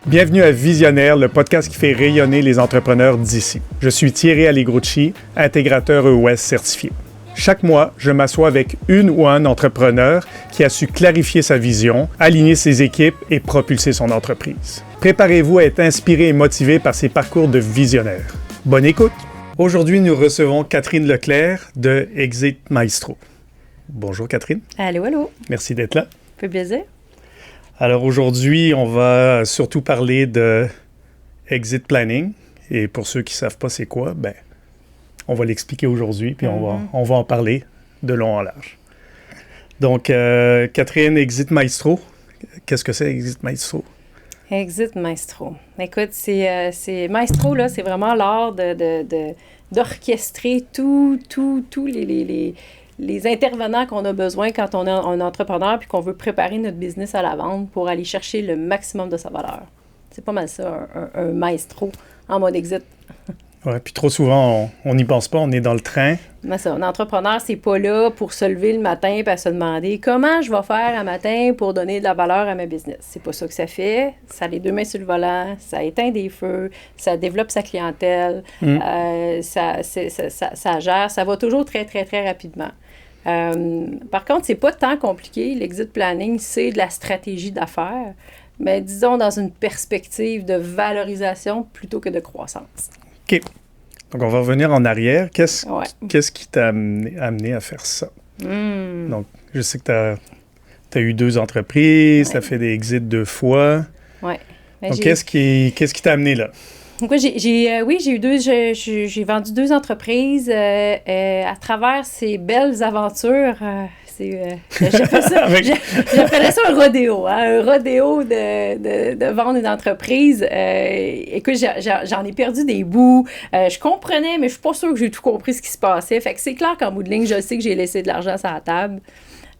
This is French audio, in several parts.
Bienvenue à Visionnaire, le podcast qui fait rayonner les entrepreneurs d'ici. Je suis Thierry Allegrucci, intégrateur EOS certifié. Chaque mois, je m'assois avec une ou un entrepreneur qui a su clarifier sa vision, aligner ses équipes et propulser son entreprise. Préparez-vous à être inspiré et motivé par ces parcours de visionnaires. Bonne écoute! Aujourd'hui, nous recevons Catherine Leclerc de Exit Maestro. Bonjour Catherine. Allô, allô. Merci d'être là. Ça fait plaisir. Alors aujourd'hui, on va surtout parler de exit planning. Et pour ceux qui ne savent pas c'est quoi, on va l'expliquer aujourd'hui, puis on va en parler de long en large. Donc, Catherine, Exit Maestro, qu'est-ce que c'est Exit Maestro? Exit Maestro. Écoute, c'est Maestro, là, c'est vraiment l'art d'orchestrer tous les intervenants qu'on a besoin quand on est un entrepreneur puis qu'on veut préparer notre business à la vente pour aller chercher le maximum de sa valeur. C'est pas mal ça, un maestro en mode exit. Oui, puis trop souvent, on n'y pense pas, on est dans le train. Mais ça, un entrepreneur, c'est pas là pour se lever le matin et se demander comment je vais faire un matin pour donner de la valeur à ma business. C'est pas ça que ça fait. Ça a les deux mains sur le volant, ça éteint des feux, ça développe sa clientèle, ça gère, ça va toujours très, très, très rapidement. Par contre, c'est pas tant compliqué. L'exit planning, c'est de la stratégie d'affaires, mais disons dans une perspective de valorisation plutôt que de croissance. OK. Donc, on va revenir en arrière. Qu'est-ce qui t'a amené à faire ça? Donc, je sais que tu as eu 2 entreprises, tu as fait des exits 2 fois. Oui. Donc, qu'est-ce qui t'a amené là? Donc, j'ai eu j'ai vendu 2 entreprises à travers ces belles aventures. J'appelais ça un rodéo, hein, un rodéo de vendre une entreprise. Écoute, j'en ai perdu des bouts. Je comprenais, mais je suis pas sûre que j'ai tout compris ce qui se passait. Fait que c'est clair qu'en bout de ligne, je sais que j'ai laissé de l'argent sur la table.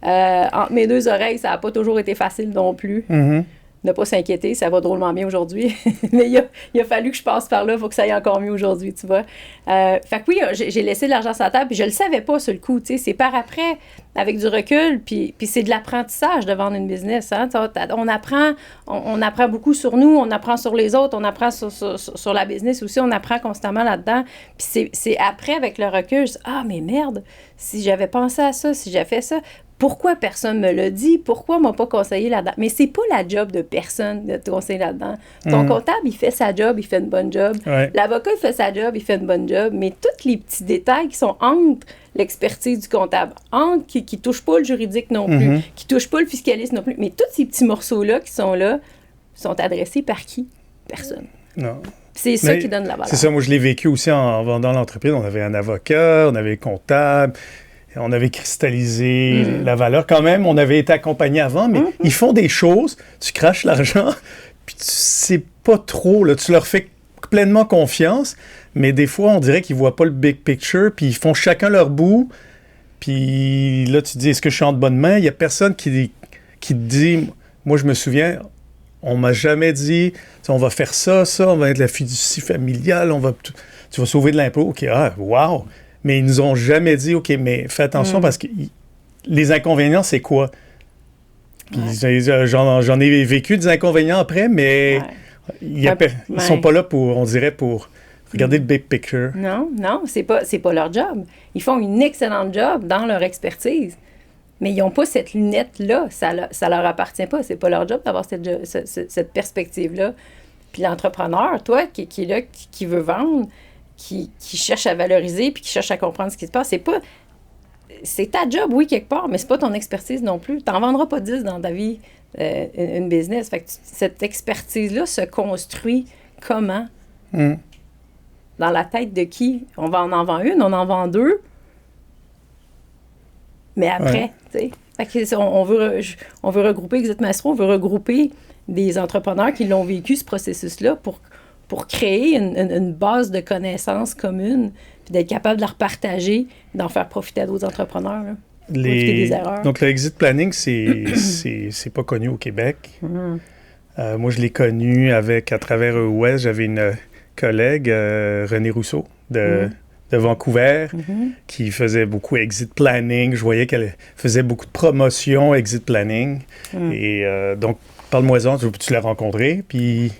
Entre mes 2 oreilles, ça n'a pas toujours été facile non plus. Mm-hmm. Ne pas s'inquiéter, ça va drôlement bien aujourd'hui. Mais il a fallu que je passe par là, il faut que ça aille encore mieux aujourd'hui, tu vois. Fait que oui, j'ai laissé de l'argent sur la table, puis je le savais pas sur le coup, tu sais. C'est par après, avec du recul, puis c'est de l'apprentissage de vendre une business, hein. On apprend beaucoup sur nous, on apprend sur les autres, on apprend sur la business aussi, on apprend constamment là-dedans. Puis c'est après, avec le recul, mais merde, si j'avais pensé à ça, si j'avais fait ça... Pourquoi personne me l'a dit? Pourquoi on m'a pas conseillé là-dedans? Mais c'est pas la job de personne de te conseiller là-dedans. Ton comptable, il fait sa job, il fait une bonne job. Ouais. L'avocat, il fait sa job, il fait une bonne job. Mais tous les petits détails qui sont entre l'expertise du comptable, qui touchent pas le juridique non plus, qui touchent pas le fiscaliste non plus, mais tous ces petits morceaux-là qui sont là, sont adressés par qui? Personne. Non. C'est ça qui donne la valeur. C'est ça, moi je l'ai vécu aussi en vendant l'entreprise. On avait un avocat, on avait un comptable. On avait cristallisé la valeur. Quand même, on avait été accompagné avant, mais ils font des choses, tu craches l'argent, puis tu sais pas trop, là, tu leur fais pleinement confiance, mais des fois, on dirait qu'ils voient pas le big picture, puis ils font chacun leur bout, puis là, tu te dis, est-ce que je suis en de bonnes mains? Il y a personne qui te dit, moi, je me souviens, on m'a jamais dit, on va faire ça, on va être la fiducie familiale, tu vas sauver de l'impôt. OK, wow! Mais ils nous ont jamais dit, OK, mais fais attention parce que les inconvénients, c'est quoi? Puis j'en ai vécu des inconvénients après, mais ils sont pas là pour regarder le big picture. Non, c'est pas leur job. Ils font une excellente job dans leur expertise, mais ils n'ont pas cette lunette-là. Ça leur appartient pas. C'est pas leur job d'avoir cette perspective-là. Puis l'entrepreneur, toi, qui est là, qui veut vendre, qui cherche à valoriser puis qui cherche à comprendre ce qui se passe, c'est ta job, oui, quelque part, mais c'est pas ton expertise non plus. T'en vendras pas 10 dans ta vie, une business. Fait que cette expertise-là se construit comment? Dans la tête de qui? On en vend une, on en vend 2. Mais après, tu sais. Fait que on veut regrouper Exit Maestro, on veut regrouper des entrepreneurs qui l'ont vécu, ce processus-là, pour créer une base de connaissances communes, puis d'être capable de la repartager, d'en faire profiter à d'autres entrepreneurs, là, pour éviter des erreurs. Donc, le exit planning, c'est pas connu au Québec. Moi, je l'ai connu à travers EOS. J'avais une collègue, Renée Rousseau, de Vancouver, qui faisait beaucoup exit planning. Je voyais qu'elle faisait beaucoup de promotion exit planning. Et donc, parle-moi-en, tu l'as rencontré, puis...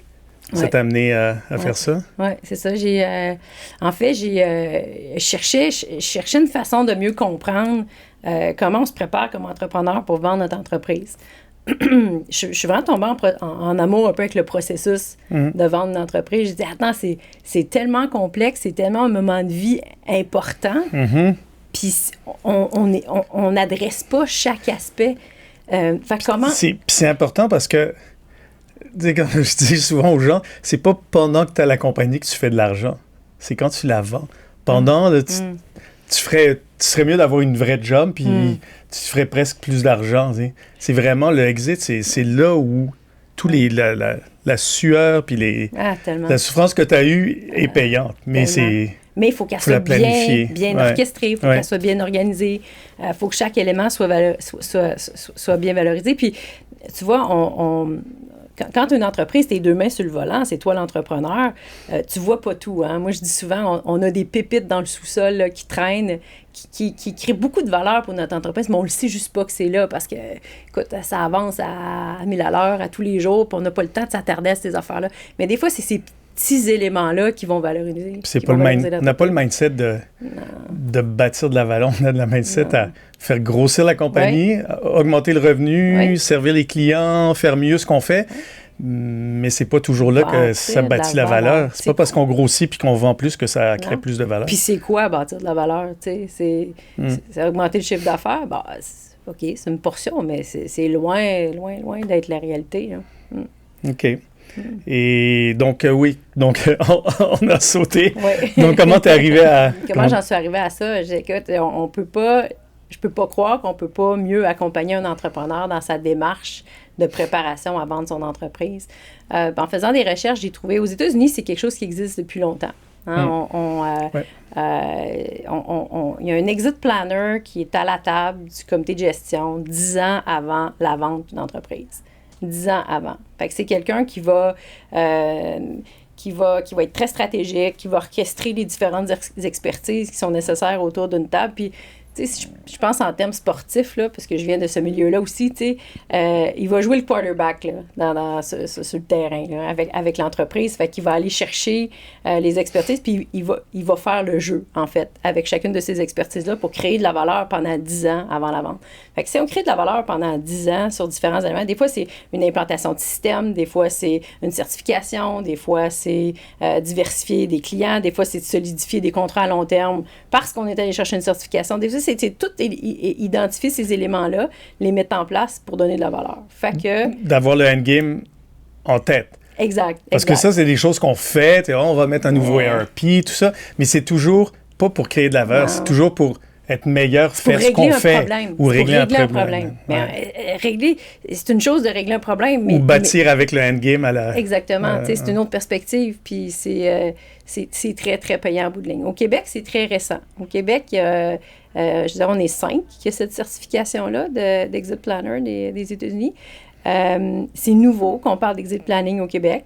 Ça t'a amené à faire ça? Oui, c'est ça. En fait, j'ai cherché une façon de mieux comprendre comment on se prépare comme entrepreneur pour vendre notre entreprise. Je suis vraiment tombée en amour un peu avec le processus de vendre une entreprise. Je dis, attends, c'est tellement complexe, c'est tellement un moment de vie important, puis on n'adresse pas chaque aspect. Fait comment... C'est important parce que, comme je dis souvent aux gens, c'est pas pendant que tu as la compagnie que tu fais de l'argent, c'est quand tu la vends. Pendant, là, tu serais mieux d'avoir une vraie job, puis tu ferais presque plus d'argent. C'est vraiment le exit, c'est là où tous la sueur puis la souffrance que tu as eue est payante. Mais il faut qu'elle soit bien orchestrée, il faut qu'elle soit bien organisée, il faut que chaque élément soit bien valorisé. Puis, tu vois, quand une entreprise, t'es 2 mains sur le volant, c'est toi l'entrepreneur, tu vois pas tout. Hein? Moi, je dis souvent, on a des pépites dans le sous-sol là, qui traînent, qui créent beaucoup de valeur pour notre entreprise, mais on le sait juste pas que c'est là parce que, écoute, ça avance à 1000 à l'heure à tous les jours, puis on n'a pas le temps de s'attarder à ces affaires-là. Mais des fois, c'est ces petits éléments-là qui vont valoriser. On n'a pas le mindset de bâtir de la valeur, on a de la mindset à faire grossir la compagnie, augmenter le revenu, servir les clients, faire mieux ce qu'on fait. Mais c'est pas toujours là que ça bâtit la valeur. C'est pas parce qu'on grossit puis qu'on vend plus que ça crée plus de valeur. Puis c'est quoi bâtir de la valeur? C'est augmenter le chiffre d'affaires? OK, c'est une portion, mais c'est loin d'être la réalité. Hein. OK. Et donc, on a sauté. Donc, comment t'es arrivé à... Comment j'en suis arrivée à ça? Écoute, je peux pas croire qu'on peut pas mieux accompagner un entrepreneur dans sa démarche de préparation à vendre son entreprise. En faisant des recherches, j'ai trouvé... Aux États-Unis, c'est quelque chose qui existe depuis longtemps. Hein? Il y a un exit planner qui est à la table du comité de gestion 10 ans avant la vente d'une entreprise. 10 ans avant. Fait que c'est quelqu'un qui va être très stratégique, qui va orchestrer les différentes expertises qui sont nécessaires autour d'une table. Puis, tu sais, je pense en termes sportifs, là, parce que je viens de ce milieu-là aussi, tu sais, il va jouer le quarterback là, sur le terrain là, avec l'entreprise. Fait qu'il va aller chercher les expertises, puis il va faire le jeu, en fait, avec chacune de ces expertises-là pour créer de la valeur pendant 10 ans avant la vente. Fait que si on crée de la valeur pendant 10 ans sur différents éléments, des fois, c'est une implantation de système, des fois, c'est une certification, des fois, c'est diversifier des clients, des fois, c'est solidifier des contrats à long terme parce qu'on est allé chercher une certification. Des fois, c'est tout identifier ces éléments-là, les mettre en place pour donner de la valeur. Fait que... D'avoir le endgame en tête. Exact. Parce que ça, c'est des choses qu'on fait. On va mettre un nouveau ERP, tout ça. Mais c'est toujours pas pour créer de la valeur. C'est toujours pour être meilleur, faire ce qu'on fait. Ou régler un problème. Mais régler, c'est une chose de régler un problème. Ou bâtir avec le endgame à la... Exactement. C'est une autre perspective. Puis c'est très, très payant en bout de ligne. Au Québec, c'est très récent. Au Québec, je dirais, on est 5 qui a cette certification-là d'Exit Planner des États-Unis. C'est nouveau qu'on parle d'Exit Planning au Québec.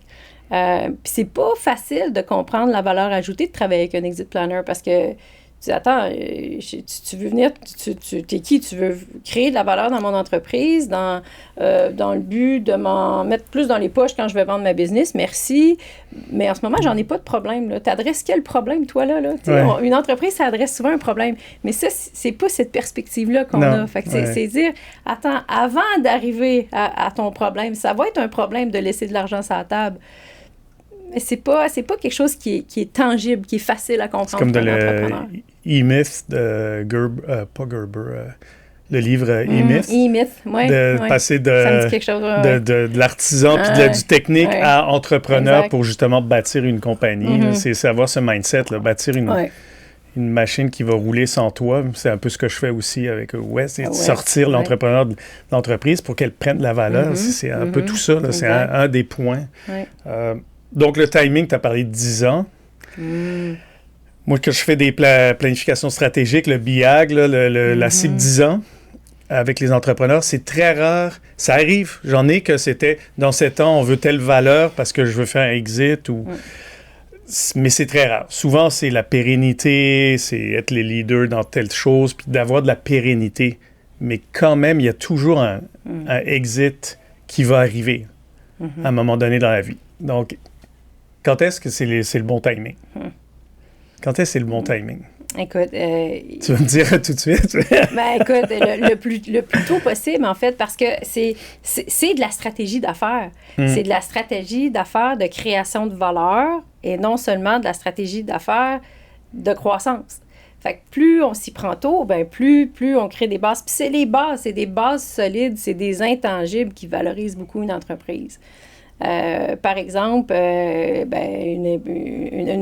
Puis c'est pas facile de comprendre la valeur ajoutée de travailler avec un Exit Planner parce que tu dis, attends, tu veux venir, t'es qui? Tu veux créer de la valeur dans mon entreprise dans le but de m'en mettre plus dans les poches quand je vais vendre ma business? Merci. Mais en ce moment, j'en ai pas de problème. Tu adresses quel problème, toi, là? Une entreprise, ça adresse souvent un problème. Mais ça, c'est pas cette perspective-là qu'on a. Fait que c'est dire, attends, avant d'arriver à ton problème, ça va être un problème de laisser de l'argent sur la table. Mais c'est pas quelque chose qui est tangible, qui est facile à comprendre. C'est comme de E-Myth de Gerber, pas Gerber, le livre E-Myth. E-Myth, oui. De passer de l'artisan puis du technique à entrepreneur pour justement bâtir une compagnie. C'est avoir ce mindset, là, bâtir une machine qui va rouler sans toi. C'est un peu ce que je fais aussi avec West, c'est sortir l'entrepreneur de l'entreprise pour qu'elle prenne de la valeur. C'est un peu tout ça. Là, c'est un des points. Donc, le timing, tu as parlé de 10 ans. Moi, quand je fais des planifications stratégiques, le BIAG, là, la cible 10 ans, avec les entrepreneurs, c'est très rare. Ça arrive. J'en ai que c'était, dans 7 ans, on veut telle valeur parce que je veux faire un exit. Mais c'est très rare. Souvent, c'est la pérennité, c'est être les leaders dans telle chose, puis d'avoir de la pérennité. Mais quand même, il y a toujours un exit qui va arriver à un moment donné dans la vie. Donc, Quand est-ce que c'est le bon timing? Quand est-ce que c'est le bon timing? Écoute... tu vas me dire tout de suite? Ben, écoute, le plus tôt possible, en fait, parce que c'est de la stratégie d'affaires. C'est de la stratégie d'affaires de création de valeur et non seulement de la stratégie d'affaires de croissance. Fait que plus on s'y prend tôt, ben plus on crée des bases. Puis c'est les bases, c'est des bases solides, c'est des intangibles qui valorisent beaucoup une entreprise. Par exemple, une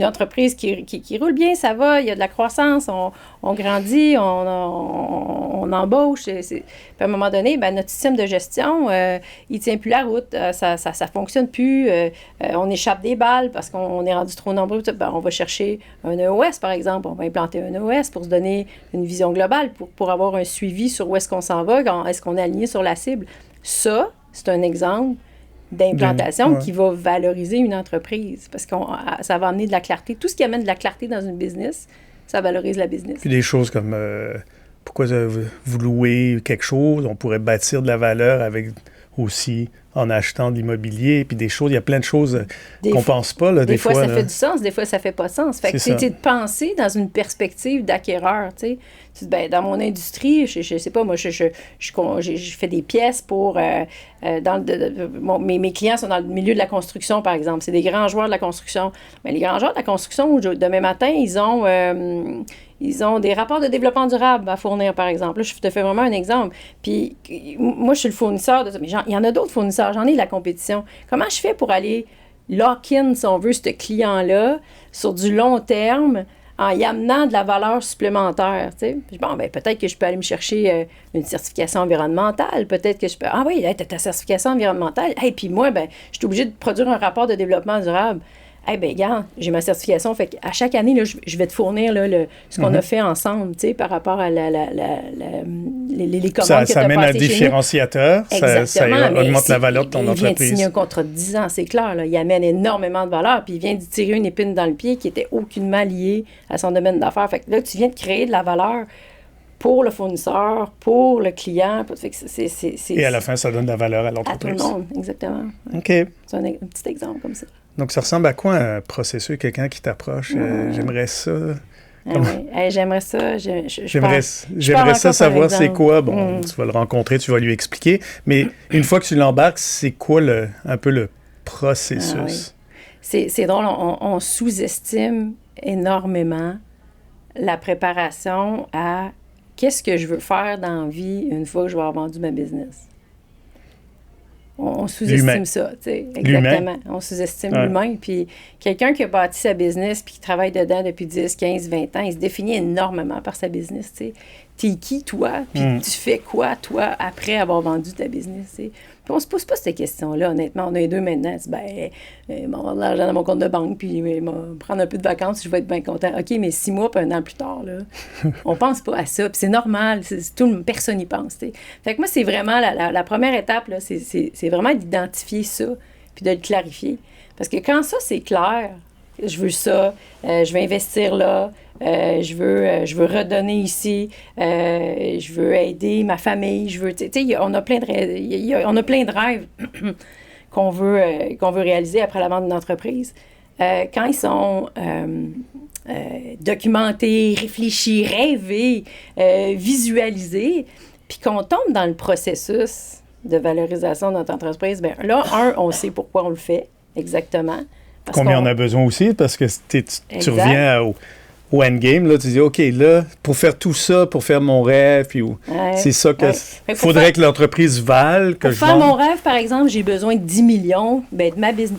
entreprise qui roule bien, ça va, il y a de la croissance, on grandit, on embauche. Puis à un moment donné, notre système de gestion, il tient plus la route, ça fonctionne plus, on échappe des balles parce qu'on est rendu trop nombreux. On va chercher un EOS, par exemple, on va implanter un EOS pour se donner une vision globale, pour avoir un suivi sur où est-ce qu'on s'en va, est-ce qu'on est aligné sur la cible. Ça, c'est un exemple d'implantation qui va valoriser une entreprise parce que ça va amener de la clarté. Tout ce qui amène de la clarté dans une business, ça valorise la business. Puis des choses comme pourquoi vous louez quelque chose, on pourrait bâtir de la valeur avec aussi en achetant de l'immobilier, puis des choses, il y a plein de choses qu'on pense pas. Là, des fois, ça fait du sens, des fois, ça fait pas de sens. Fait que c'est de penser dans une perspective d'acquéreur, tu sais. Dans mon industrie, je sais pas, moi, je fais des pièces pour... mes clients sont dans le milieu de la construction, par exemple. C'est des grands joueurs de la construction. Mais les grands joueurs de la construction, demain matin, ils ont des rapports de développement durable à fournir, par exemple. Là, je te fais vraiment un exemple. Puis, moi, je suis le fournisseur de ça. Mais il y en a d'autres fournisseurs. J'en ai de la compétition. Comment je fais pour aller lock-in, si on veut, ce client-là sur du long terme en y amenant de la valeur supplémentaire, tu sais? Peut-être que je peux aller me chercher une certification environnementale. Peut-être que je peux... Ah oui, tu as ta certification environnementale. Puis moi, je suis obligée de produire un rapport de développppement durable. Regarde, j'ai ma certification. Fait qu'à chaque année, là, je vais te fournir là, ce qu'on a fait ensemble, tu sais, par rapport à les commandes que tu as passées chez nous. Ça amène un différenciateur. Ça augmente la valeur de ton entreprise. Il vient de signer un contrat de 10 ans, c'est clair. Là, il amène énormément de valeur. Puis il vient de tirer une épine dans le pied qui était aucunement liée à son domaine d'affaires. Fait que là, tu viens de créer de la valeur pour le fournisseur, pour le client. Fait que et à la fin, ça donne de la valeur à l'entreprise. À tout le monde, exactement. OK. C'est un petit exemple comme ça. Donc, ça ressemble à quoi un processus, quelqu'un qui t'approche? J'aimerais ça. J'aimerais ça. J'aimerais ça savoir c'est quoi. Bon, tu vas le rencontrer, tu vas lui expliquer. Mais une fois que tu l'embarques, c'est quoi un peu le processus? C'est drôle, on sous-estime énormément la préparation à qu'est-ce que je veux faire dans la vie une fois que je vais avoir vendu ma business. On sous-estime ça, tu sais. Exactement. L'humain. On sous-estime l'humain. Puis quelqu'un qui a bâti sa business puis qui travaille dedans depuis 10, 15, 20 ans, il se définit énormément par sa business, tu sais. T'es qui, toi? Puis tu fais quoi, toi, après avoir vendu ta business, tu sais? Puis on se pose pas ces questions-là, honnêtement. On a les deux maintenant. Je vais avoir de l'argent dans mon compte de banque puis je vais prendre un peu de vacances, je vais être bien content. OK, mais 6 mois puis un an plus tard, là, on pense pas à ça. Puis c'est normal. Personne n'y pense, tu sais. Fait que moi, c'est vraiment la première étape, là, c'est vraiment d'identifier ça puis de le clarifier. Parce que quand ça, c'est clair, je veux ça, je vais investir là, je veux redonner ici, je veux aider ma famille, je veux, tu sais, on a plein de rêves qu'on veut réaliser après la vente d'une entreprise. Quand ils sont documentés, réfléchis, rêvés, visualisés, puis qu'on tombe dans le processus de valorisation de notre entreprise, bien là, on sait pourquoi on le fait, exactement. Combien on a besoin aussi, parce que tu reviens au endgame, là, tu dis, OK, là, pour faire tout ça, pour faire mon rêve, puis c'est ça que faudrait que l'entreprise vale. Pour faire mon rêve, par exemple, j'ai besoin de 10 millions. Bien,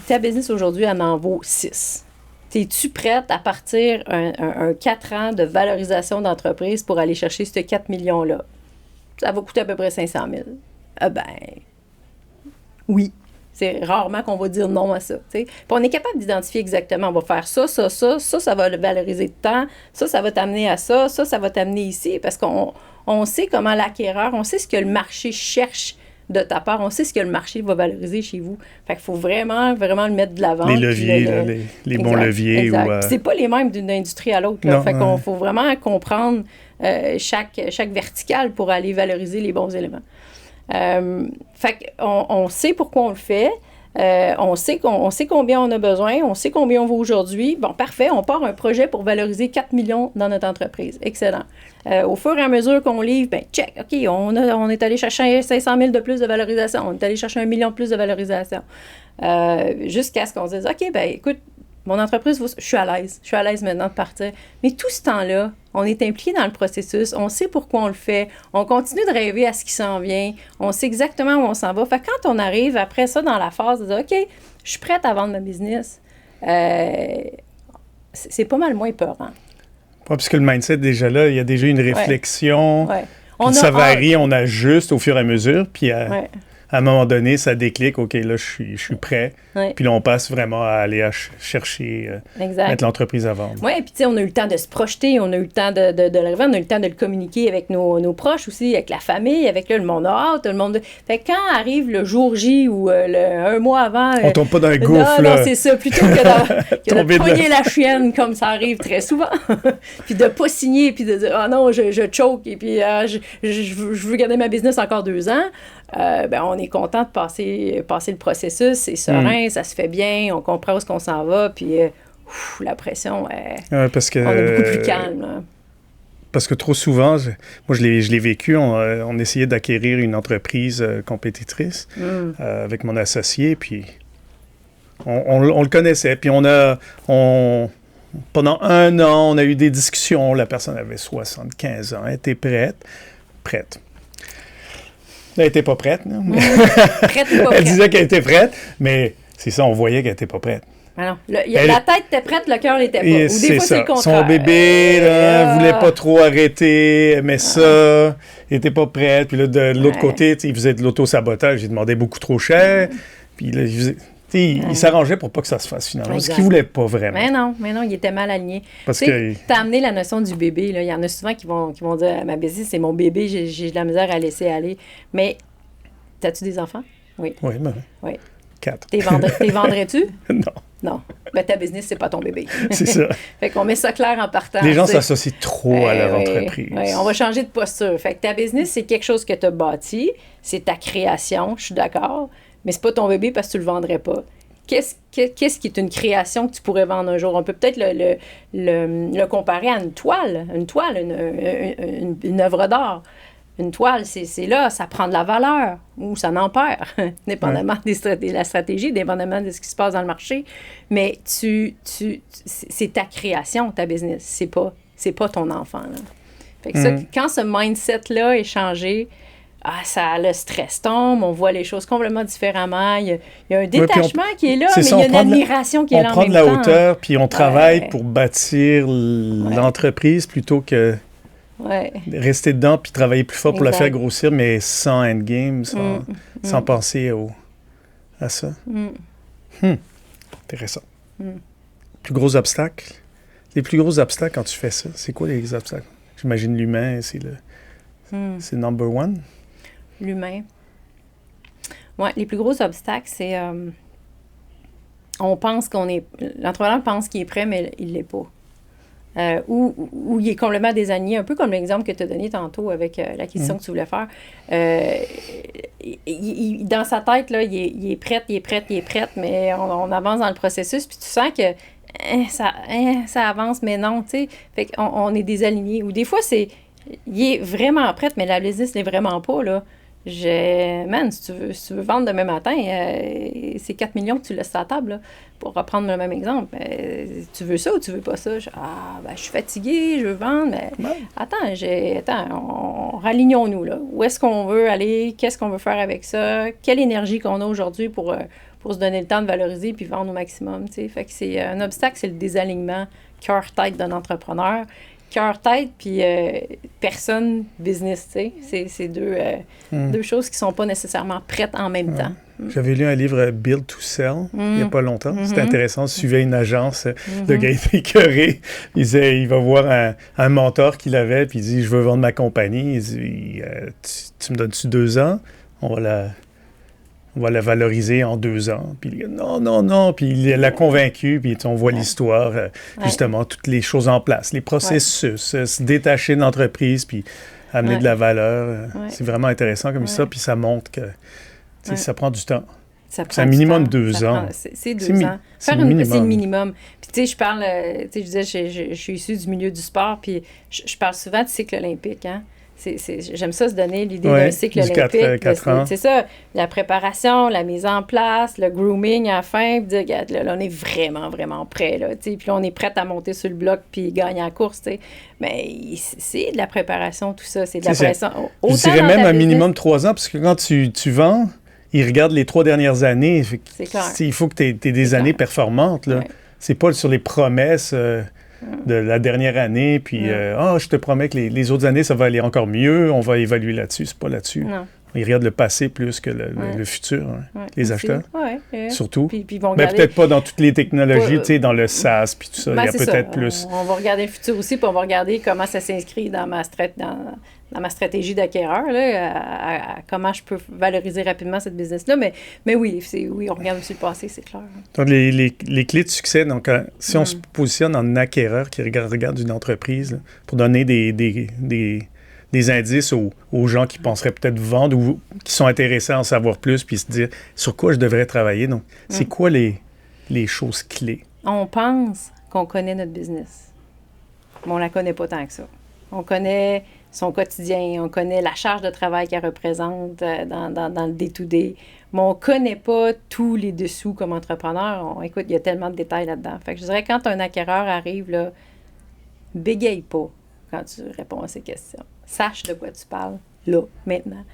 ta business aujourd'hui, elle en vaut 6. Es-tu prête à partir un 4 ans de valorisation d'entreprise pour aller chercher ces 4 millions-là? Ça va coûter à peu près 500 000. Oui. C'est rarement qu'on va dire non à ça. T'sais. Puis on est capable d'identifier exactement, on va faire ça, ça va le valoriser de temps, ça va t'amener à ça va t'amener ici, parce qu'on sait comment l'acquéreur, on sait ce que le marché cherche de ta part, on sait ce que le marché va valoriser chez vous. Fait qu'il faut vraiment, vraiment le mettre de l'avant. Les leviers, les bons leviers. Exact. C'est pas les mêmes d'une industrie à l'autre. Fait qu'on faut vraiment comprendre chaque verticale pour aller valoriser les bons éléments. Fait qu'on sait pourquoi on le fait. On sait combien on a besoin, on sait combien on vaut aujourd'hui. Bon, parfait, on part un projet pour valoriser 4 millions dans notre entreprise. Excellent. Au fur et à mesure qu'on livre, ben check, OK, on est allé chercher 500 000 de plus de valorisation, on est allé chercher 1 million de plus de valorisation. Jusqu'à ce qu'on se dise, OK, ben écoute, mon entreprise, je suis à l'aise maintenant de partir. Mais tout ce temps-là, on est impliqué dans le processus, on sait pourquoi on le fait, on continue de rêver à ce qui s'en vient, on sait exactement où on s'en va. Fait que quand on arrive après ça dans la phase de dire, OK, je suis prête à vendre ma business, c'est pas mal moins peurant. Oui, parce que le mindset, déjà là, il y a déjà une réflexion, ouais. Ça varie, on ajuste au fur et à mesure, puis à un moment donné, ça déclic, OK, là, je suis prêt. Ouais. Puis là, on passe vraiment à aller chercher, mettre l'entreprise à vendre. Oui, puis tu sais, on a eu le temps de se projeter, on a eu le temps de le revendre, on a eu le temps de le communiquer avec nos proches aussi, avec la famille, avec le monde a hâte, le monde... Fait que quand arrive le jour J ou un mois avant... on tombe pas dans un gouffre, là. Non, c'est ça, plutôt que de poigner la chienne, comme ça arrive très souvent, puis de pas signer, puis de dire « Ah non, je choke, et puis je veux garder ma business encore 2 ans », ben on est content de passer le processus, c'est serein, ça se fait bien, on comprend où est-ce qu'on s'en va, puis la pression, parce que, on est beaucoup plus calme. Hein. Parce que trop souvent, moi je l'ai vécu, on essayait d'acquérir une entreprise compétitrice avec mon associé, puis on le connaissait, puis pendant 1 an, on a eu des discussions, la personne avait 75 ans, elle était prête. Elle n'était pas prête. Prête ou pas prête? Elle disait qu'elle était prête, mais c'est ça, on voyait qu'elle n'était pas prête. Ah non. La tête était prête, le cœur n'était pas. Ou des fois, c'est le contraire. Son bébé, ne voulait pas trop arrêter, aimait ça, il n'était pas prête. Puis là, de l'autre côté, il faisait de l'auto-sabotage, il demandait beaucoup trop cher. Puis là, il s'arrangeait pour pas que ça se fasse finalement, exact. Ce qu'il voulait pas vraiment. Mais non, il était mal aligné. Parce que tu as amené la notion du bébé. Là. Il y en a souvent qui vont dire « Ma business, c'est mon bébé, j'ai de la misère à laisser aller. » Mais, as-tu des enfants? Oui. Oui, ben oui. 4. T'es vendrais-tu? Non. Non. Ben, ta business, c'est pas ton bébé. C'est ça. Fait qu'on met ça clair en partant. Les gens s'associent trop à leur entreprise. Oui, on va changer de posture. Fait que ta business, c'est quelque chose que tu as bâti, c'est ta création, je suis d'accord, mais c'est pas ton bébé parce que tu le vendrais pas. Qu'est-ce qui est une création que tu pourrais vendre un jour? On peut peut-être le comparer à une toile, une œuvre d'art. Une toile, c'est là, ça prend de la valeur ou ça n'en perd, dépendamment de la stratégie, dépendamment de ce qui se passe dans le marché. Mais c'est ta création, ta business. C'est pas ton enfant. Là. Fait que ça, quand ce mindset-là est changé, le stress tombe, on voit les choses complètement différemment. Il y a un détachement qui est là, mais il y a une admiration qui est là en même temps. On prend de la hauteur, puis on travaille pour bâtir l'entreprise plutôt que rester dedans puis travailler plus fort pour la faire grossir, mais sans endgame, sans penser à ça. Intéressant. Plus gros obstacle? Les plus gros obstacles quand tu fais ça, c'est quoi les obstacles? J'imagine l'humain, c'est number one. L'humain. Oui, les plus gros obstacles, c'est... l'entrepreneur pense qu'il est prêt, mais il ne l'est pas. Ou il est complètement désaligné, un peu comme l'exemple que tu as donné tantôt avec l'acquisition que tu voulais faire. Dans sa tête, là, il est prêt, mais on avance dans le processus, puis tu sens que ça avance, mais non, tu sais. Fait qu'on est désaligné. Ou des fois, il est vraiment prêt, mais la business n'est vraiment pas, là. Si tu veux vendre demain matin, c'est 4 millions que tu laisses à la table, là, pour reprendre le même exemple. Tu veux ça ou tu veux pas ça? Je suis fatiguée, je veux vendre, mais ralignons-nous, là. Où est-ce qu'on veut aller? Qu'est-ce qu'on veut faire avec ça? Quelle énergie qu'on a aujourd'hui pour se donner le temps de valoriser puis vendre au maximum, tu sais? Fait que c'est un obstacle, c'est le désalignement cœur-tête d'un entrepreneur. Cœur-tête, puis personne, business, tu sais. C'est deux choses qui sont pas nécessairement prêtes en même temps. J'avais lu un livre, Build to Sell, il n'y a pas longtemps. C'était intéressant. Je suivais une agence, le gars était écœuré. Il disait, il va voir un mentor qu'il avait, puis il dit, je veux vendre ma compagnie. Il dit, tu me donnes-tu 2 ans? On va la valoriser en 2 ans. Puis il dit, non. Puis il l'a convaincu, puis on voit l'histoire, justement, toutes les choses en place, les processus, se détacher de l'entreprise, puis amener de la valeur. C'est vraiment intéressant comme ça, puis ça montre que ça prend du temps. C'est un minimum 2 ans. C'est 2 ans. C'est le minimum. C'est le minimum. Puis, tu sais, je parle, tu sais, je disais, je suis issue du milieu du sport, puis je parle souvent du cycle olympique, hein. J'aime ça se donner l'idée d'un cycle olympique. 4 ans. C'est ça, la préparation, la mise en place, le grooming à la fin, puis dire, regarde, là, on est vraiment, vraiment prêt, là, tu sais, puis là, on est prêt à monter sur le bloc puis gagner la course, tu sais. Mais c'est de la préparation, tout ça, c'est de la préparation. Je dirais même un minimum 3 ans, parce que quand tu vends, ils regardent les 3 dernières années. C'est clair. Il faut que tu aies des années performantes, là. Ouais. C'est pas sur les promesses... de la dernière année, puis je te promets que les autres années, ça va aller encore mieux, on va évaluer là-dessus, c'est pas là-dessus. Non. Ils regardent le passé plus que le futur, hein, les acheteurs, surtout. Puis ils vont regarder... Mais peut-être pas dans toutes les technologies, tu sais, dans le SaaS, puis tout ça, il y a peut-être plus... On va regarder le futur aussi, puis on va regarder comment ça s'inscrit dans ma stratégie d'acquéreur, là, comment je peux valoriser rapidement cette business-là. Mais oui, on regarde aussi le passé, c'est clair. Donc, les clés de succès, donc, si on se positionne en acquéreur qui regarde une entreprise, là, pour donner des indices aux gens qui penseraient peut-être vendre ou qui sont intéressés à en savoir plus, puis se dire sur quoi je devrais travailler. Donc, c'est quoi les choses clés? On pense qu'on connaît notre business, mais on la connaît pas tant que ça. On connaît son quotidien, on connaît la charge de travail qu'elle représente dans le day-to-day, mais on ne connaît pas tous les dessous comme entrepreneur. Écoute, il y a tellement de détails là-dedans. Fait que je dirais, quand un acquéreur arrive, là, bégaye pas quand tu réponds à ces questions. Sache de quoi tu parles, là, maintenant.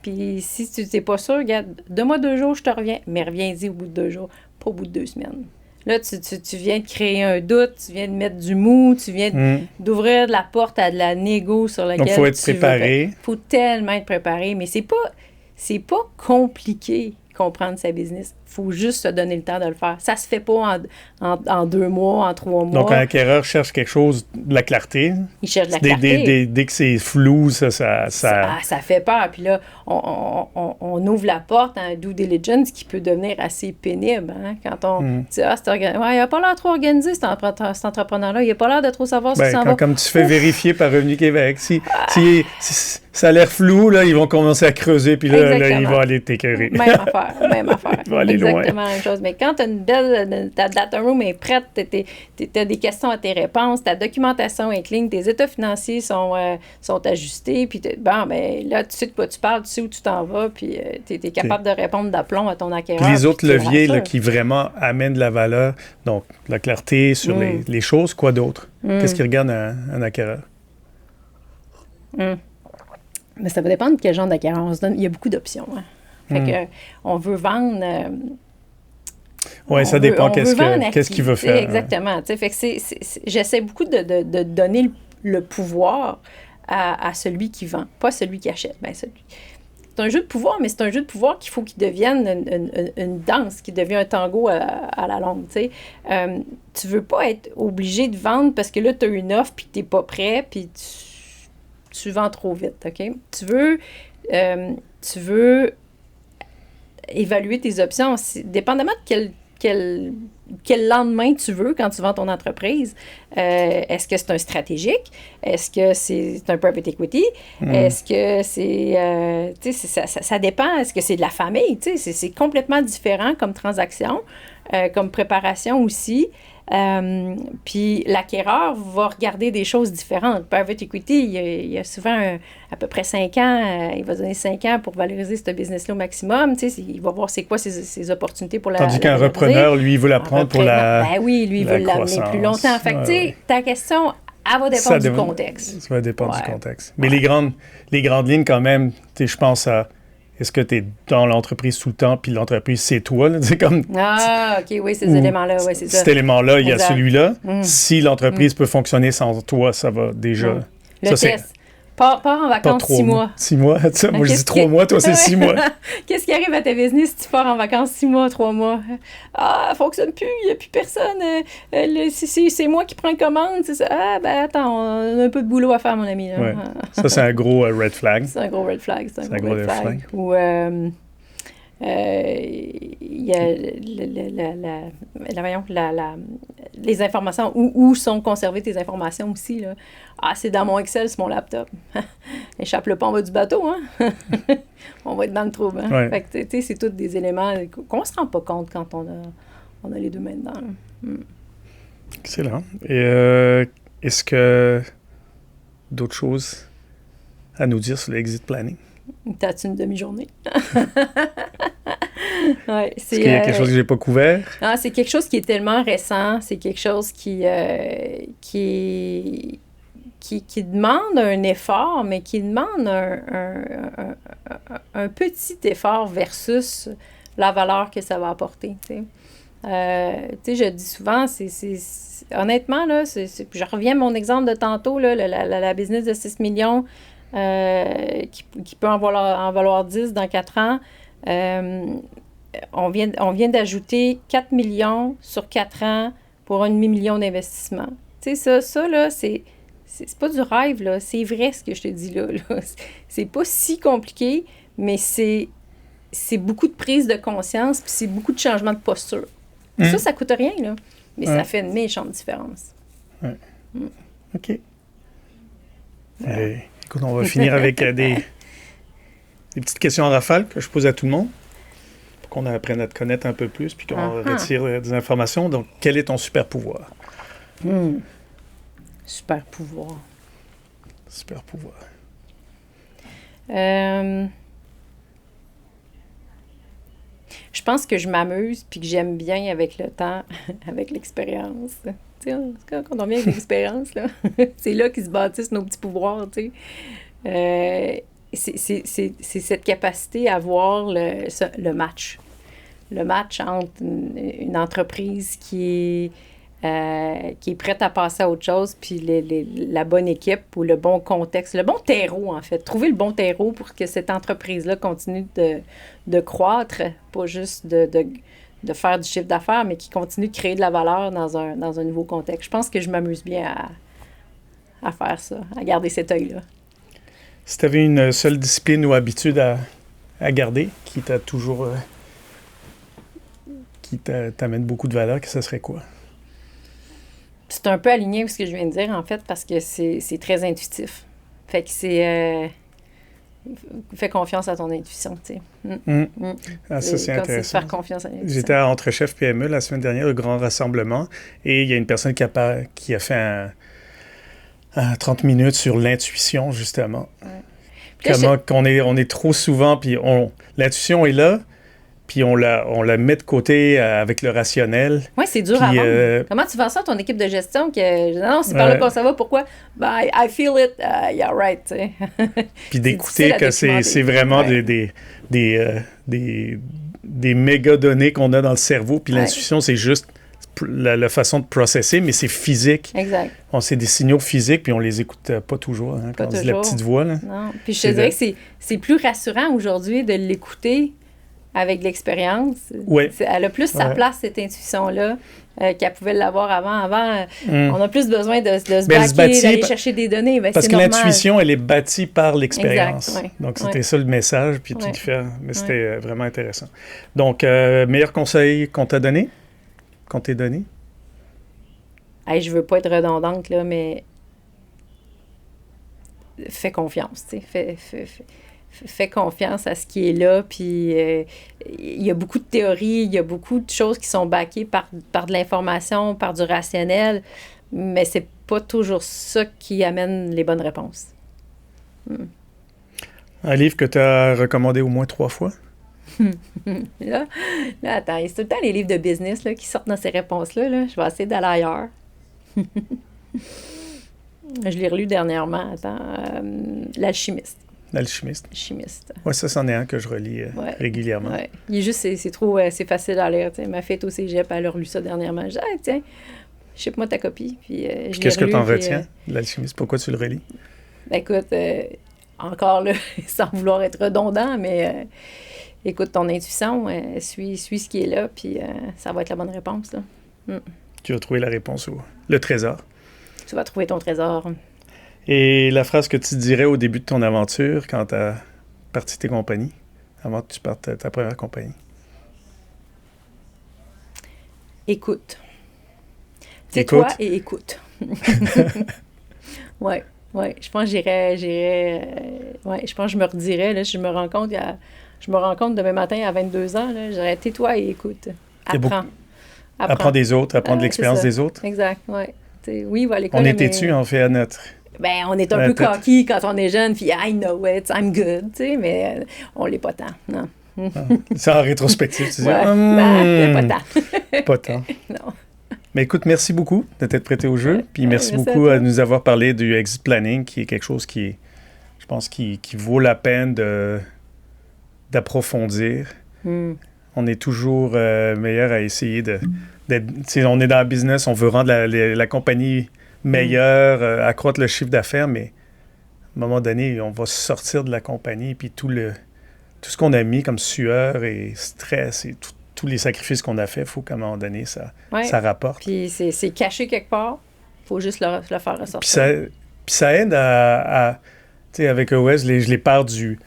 Puis si tu n'es pas sûr, regarde, donne-moi 2 jours, je te reviens, mais reviens-y au bout de 2 jours, pas au bout de 2 semaines. Là, tu viens de créer un doute, tu viens de mettre du mou, tu viens d'ouvrir la porte à de la négo sur laquelle donc, il faut être préparé. Il faut tellement être préparé, mais c'est pas compliqué comprendre sa business. Il faut juste se donner le temps de le faire. Ça se fait pas en 2 mois, en 3 mois. Donc, un acquéreur cherche quelque chose, de la clarté. Il cherche de la clarté. Dès que c'est flou, ça fait peur. Puis là, on ouvre la porte à un due diligence qui peut devenir assez pénible. Hein? Quand on dit, il n'a pas l'air trop organisé, cet entrepreneur-là. Il n'a pas l'air de trop savoir ce qu'il s'en va. Comme tu fais vérifier par Revenu Québec. Si ça a l'air flou, là, ils vont commencer à creuser, puis là ils vont aller t'écœurer. Même affaire. Ils vont aller loin. Exactement la même chose. Mais quand ta data room est prête, tu as des questions à tes réponses, ta documentation est clean, tes états financiers sont ajustés, puis là, tu sais de quoi tu parles, tu sais où tu t'en vas, puis tu es capable de répondre d'aplomb à ton acquéreur. Puis les autres leviers là, qui vraiment amènent de la valeur, donc la clarté sur les choses, quoi d'autre? Qu'est-ce qui regarde un acquéreur? Mais ça va dépendre de quel genre d'acquéreur on se donne. Il y a beaucoup d'options. Hein. Fait que on veut vendre... oui, ça dépend qu'est-ce qu'il veut faire. Exactement. Fait que j'essaie beaucoup de donner le pouvoir à celui qui vend, pas celui qui achète. C'est un jeu de pouvoir, mais c'est un jeu de pouvoir qu'il faut qu'il devienne une danse, qui devient un tango à la longue. Tu veux pas être obligé de vendre parce que là, tu as une offre puis tu n'es pas prêt, puis tu vends trop vite, OK? Tu veux évaluer tes options. Dépendamment de quel lendemain tu veux quand tu vends ton entreprise. Est-ce que c'est un stratégique? Est-ce que c'est un private equity? Est-ce que c'est... ça dépend. Est-ce que c'est de la famille? C'est complètement différent comme transaction, comme préparation aussi. Puis l'acquéreur va regarder des choses différentes. Private equity, il y a souvent à peu près 5 ans, il va donner 5 ans pour valoriser ce business-là au maximum. Il va voir c'est quoi ses opportunités pour la Tandis qu'un repreneur, lui, il veut la prendre pour la Ben oui, lui, il veut l'amener plus longtemps. Fait que, ta question, elle va dépendre du contexte. Ça va dépendre du contexte. Mais les grandes lignes, quand même, je pense à... Est-ce que tu es dans l'entreprise tout le temps, puis l'entreprise, c'est toi? Là? C'est comme, OK, oui, ces éléments-là, oui, c'est ça. Cet élément-là, il y a celui-là. Si l'entreprise peut fonctionner sans toi, ça va déjà... Le test. Pars en vacances 6 mois. 6 mois, moi je dis 3 mois, toi c'est 6 mois. Qu'est-ce qui arrive à ta business si tu pars en vacances 6 mois, 3 mois? Ah, ça fonctionne plus, il n'y a plus personne. C'est moi qui prends une commande, c'est ça. Ah, ben attends, on a un peu de boulot à faire, mon ami. Là. Ouais. Ça, c'est un gros red flag. C'est un gros red flag. C'est un gros red flag. Ou, Il y a les informations, où sont conservées tes informations aussi, là. Ah, c'est dans mon Excel, sur mon laptop. Échappe-le pas en bas du bateau, hein? On va être dans le trouble, hein? Ouais. Fait que, tu sais, c'est tous des éléments qu'on se rend pas compte quand on a les deux mains dedans, là. Excellent. Et est-ce que d'autres choses à nous dire sur l'exit planning? T'as-tu une demi-journée? Ouais, Est-ce qu'il y a quelque chose que j'ai pas couvert? Ah, c'est quelque chose qui est tellement récent, c'est quelque chose qui demande un effort, mais qui demande un petit effort versus la valeur que ça va apporter, tu sais. Tu sais, je dis souvent, honnêtement, là, je reviens à mon exemple de tantôt, là, la business de 6 millions qui peut en valoir 10 dans 4 ans. On vient d'ajouter 4 millions sur 4 ans pour un demi-million d'investissement. Tu sais, ça là, c'est pas du rêve, là. C'est vrai ce que je te dis là. C'est pas si compliqué, mais c'est beaucoup de prise de conscience, puis c'est beaucoup de changement de posture. Ça coûte rien, là. Mais ça fait une méchante différence. Ouais. OK. Écoute, on va finir avec des petites questions en rafale que je pose à tout le monde pour qu'on apprenne à te connaître un peu plus puis qu'on retire des informations. Donc, quel est ton super pouvoir? Super pouvoir. Super pouvoir. Je pense que je m'amuse puis que j'aime bien avec le temps, avec l'expérience. Tu sais, quand on vient avec l'expérience, là, c'est là qu'ils se bâtissent nos petits pouvoirs, tu sais. C'est cette capacité à voir le match. Le match entre une entreprise qui est prête à passer à autre chose, puis la bonne équipe ou le bon contexte, le bon terreau, en fait. Trouver le bon terreau pour que cette entreprise-là continue de croître, pas juste de faire du chiffre d'affaires, mais qui continue de créer de la valeur dans un nouveau contexte. Je pense que je m'amuse bien à faire ça, à garder cet œil-là. Si tu avais une seule discipline ou habitude à garder qui t'a toujours... qui t'amène beaucoup de valeur, que ça serait quoi? C'est un peu aligné avec ce que je viens de dire, en fait, parce que c'est très intuitif. Fait que c'est... fais confiance à ton intuition, tu sais. Ah, ça, c'est intéressant. C'est faire confiance à l'intuition. J'étais à Entre-Chefs PME la semaine dernière, le grand rassemblement, et il y a une personne qui a fait un 30 minutes sur l'intuition, justement. Ouais. Comment qu'on est trop souvent, puis l'intuition est là, puis on la met de côté avec le rationnel. Oui, c'est dur à vendre. Comment tu vends ça à ton équipe de gestion que non, c'est par là qu'on s'en va, pourquoi? Ben, I feel it, yeah, right, tu sais. Puis d'écouter que c'est vraiment des méga données qu'on a dans le cerveau, puis l'intuition, c'est juste la façon de processer, mais c'est physique. Exact. C'est des signaux physiques, puis on les écoute pas toujours, hein, quand on dit la petite voix. Là. Non, puis je te dirais que c'est plus rassurant aujourd'hui de l'écouter avec l'expérience. Oui. Elle a plus sa place, cette intuition-là, qu'elle pouvait l'avoir avant. On a plus besoin de se baquer, d'aller chercher des données. Ben, parce que normal. L'intuition, elle est bâtie par l'expérience. Exact, ouais. Donc, c'était ça le message, puis tout fait. Mais c'était vraiment intéressant. Donc, meilleur conseil qu'on t'a donné? Qu'on t'ait donné? Hey, je veux pas être redondante, là, mais fais confiance, tu sais. Fais confiance à ce qui est là, puis il y a beaucoup de théories, il y a beaucoup de choses qui sont backées par de l'information, par du rationnel, mais c'est pas toujours ça qui amène les bonnes réponses. Un livre que tu as recommandé au moins 3 fois? Là, attends, c'est tout le temps les livres de business là, qui sortent dans ces réponses-là. Là. Je vais essayer d'aller ailleurs. Je l'ai relu dernièrement. Attends, L'Alchimiste. L'Alchimiste. Alchimiste. Oui, ça, c'en est un que je relis régulièrement. Ouais. Il est juste, c'est facile à lire. T'sais. Ma fille au cégep, elle a relu ça dernièrement. Je dis, tiens, ship-moi ta copie. Puis, qu'est-ce que tu en retiens, L'Alchimiste? Pourquoi tu le relis? Ben, écoute, encore là, sans vouloir être redondant, mais écoute ton intuition, suis ce qui est là, puis ça va être la bonne réponse. Là. Tu vas trouver la réponse le trésor. Tu vas trouver ton trésor. Et la phrase que tu dirais au début de ton aventure quand tu as parti tes compagnies, avant que tu partes ta première compagnie? Écoute. Tais-toi et écoute. Oui. Je pense que je pense que je me redirais, là, je me rends compte demain matin à 22 ans, là, j'aurais tais-toi et écoute. Apprends des autres, apprendre l'expérience des autres. Exact, oui. Oui, il va à l'école. On est têtu, en fait, à notre... on est un peu cocky quand on est jeune, puis I know it, I'm good, mais on l'est pas tant, non. C'est en rétrospective, tu dis. Pas tant. Pas tant. Non. Mais écoute, merci beaucoup de t'être prêté au jeu. Puis merci beaucoup à nous avoir parlé du exit planning, qui est quelque chose qui, je pense, qui vaut la peine d'approfondir. On est toujours meilleur à essayer d'être... On est dans le business, on veut rendre la compagnie meilleure, accroître le chiffre d'affaires, mais à un moment donné, on va sortir de la compagnie, puis tout ce qu'on a mis comme sueur et stress et tous les sacrifices qu'on a fait, il faut qu'à un moment donné, ça rapporte. Puis c'est caché quelque part. Il faut juste le faire ressortir. Puis ça aide à tu sais, avec OS, je les pars du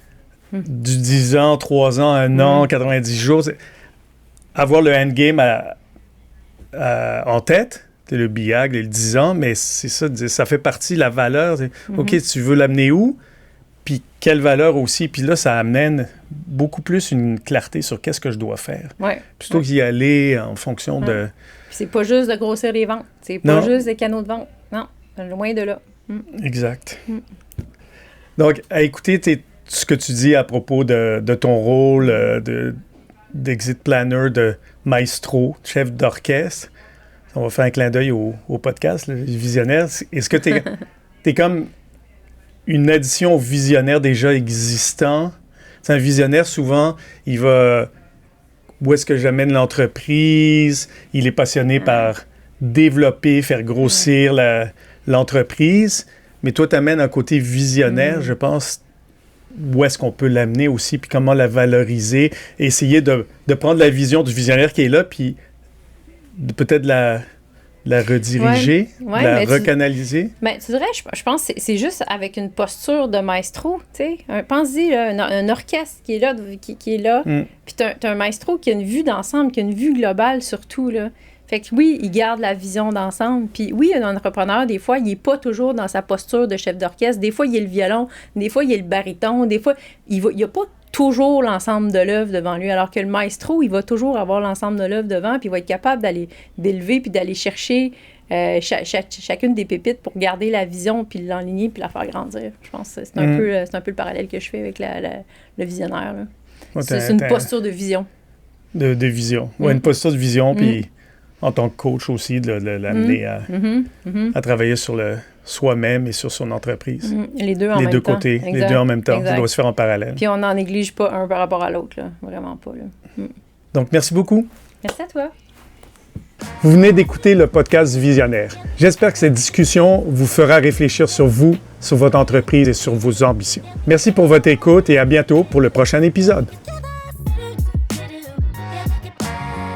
10 ans, 3 ans, 1 an, 90 jours. Avoir le endgame en tête, le BIAG, les 10 ans, mais c'est ça, ça fait partie de la valeur. OK, tu veux l'amener où? Puis quelle valeur aussi. Puis là, ça amène beaucoup plus une clarté sur qu'est-ce que je dois faire. Plutôt qu'y aller en fonction de... Puis c'est pas juste de grossir les ventes. C'est pas juste des canaux de vente. Non, loin de là. Exact. Donc, à écouter ce que tu dis à propos de ton rôle d'exit planner, de maestro, chef d'orchestre, on va faire un clin d'œil au podcast, le visionnaire. Est-ce que tu es comme une addition au visionnaire déjà existant? C'est un visionnaire, souvent, il va... Où est-ce que j'amène l'entreprise? Il est passionné par développer, faire grossir l'entreprise. Mais toi, tu amènes un côté visionnaire, je pense, où est-ce qu'on peut l'amener aussi, puis comment la valoriser, et essayer de prendre la vision du visionnaire qui est là, puis peut-être la rediriger, la recanaliser. Tu dirais, je pense que c'est juste avec une posture de maestro, tu sais. Pense-y, un orchestre qui est là, qui est là, puis t'as un maestro qui a une vue d'ensemble, qui a une vue globale surtout, là. Fait que oui, il garde la vision d'ensemble. Puis oui, un entrepreneur, des fois, il n'est pas toujours dans sa posture de chef d'orchestre. Des fois, il y a le violon, des fois, il y a le baryton, des fois, il n'y a pas toujours l'ensemble de l'œuvre devant lui. Alors que le maestro, il va toujours avoir l'ensemble de l'œuvre devant, puis il va être capable d'élever, puis d'aller chercher chacune des pépites pour garder la vision, puis l'enligner, puis la faire grandir. Je pense que c'est un peu le parallèle que je fais avec le visionnaire. Là. C'est une posture de vision. De vision. Oui, une posture de vision, puis... En tant que coach aussi, de l'amener à travailler sur soi-même et sur son entreprise. Les deux en même temps. Les deux côtés, exact. Les deux en même temps. Exact. Ça doit se faire en parallèle. Puis on n'en néglige pas un par rapport à l'autre, là. Vraiment pas. Là. Donc, merci beaucoup. Merci à toi. Vous venez d'écouter le podcast du Visionnaire. J'espère que cette discussion vous fera réfléchir sur vous, sur votre entreprise et sur vos ambitions. Merci pour votre écoute et à bientôt pour le prochain épisode.